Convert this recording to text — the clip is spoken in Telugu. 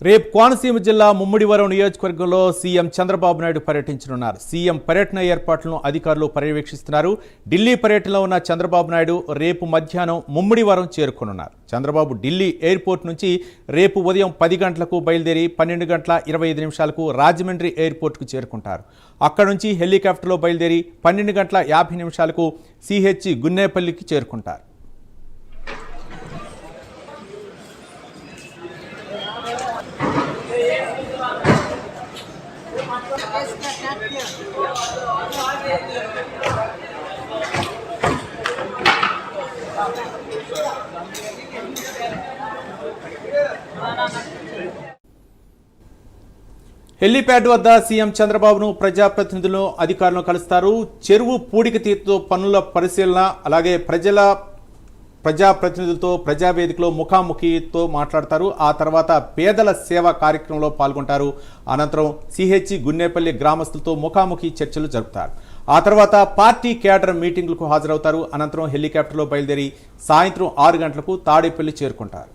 రేపు కోనసీమ జిల్లా ముమ్మిడివరం నియోజకవర్గంలో సీఎం చంద్రబాబు నాయుడు పర్యటించనున్నారు. సీఎం పర్యటన ఏర్పాట్లను అధికారులు పర్యవేక్షిస్తున్నారు. ఢిల్లీ పర్యటనలో ఉన్న చంద్రబాబు నాయుడు రేపు మధ్యాహ్నం ముమ్మిడివరం చేరుకోనున్నారు. చంద్రబాబు ఢిల్లీ ఎయిర్పోర్ట్ నుంచి రేపు ఉదయం 10 గంటలకు బయలుదేరి 12 గంటల 25 నిమిషాలకు రాజమండ్రి ఎయిర్పోర్ట్కు చేరుకుంటారు. అక్కడ నుంచి హెలికాప్టర్లో బయలుదేరి 12 గంటల 50 నిమిషాలకు సిహెచ్ గున్నేపల్లికి చేరుకుంటారు. హెలీప్యాడ్ వద్ద సీఎం చంద్రబాబును ప్రజాప్రతినిధులను అధికారులను కలుస్తారు. చెరువు పూడిక తీరుతో పనుల పరిశీలన, అలాగే ప్రజాప్రతినిధులతో ప్రజావేదికలో ముఖాముఖితో మాట్లాడతారు. ఆ తర్వాత పేదల సేవా కార్యక్రమంలో పాల్గొంటారు. అనంతరం సిహెచ్ గున్నేపల్లి గ్రామస్తులతో ముఖాముఖి చర్చలు జరుపుతారు. ఆ తర్వాత పార్టీ క్యాడర్ మీటింగులకు హాజరవుతారు. అనంతరం హెలికాప్టర్లో బయలుదేరి సాయంత్రం 6 గంటలకు తాడేపల్లి చేరుకుంటారు.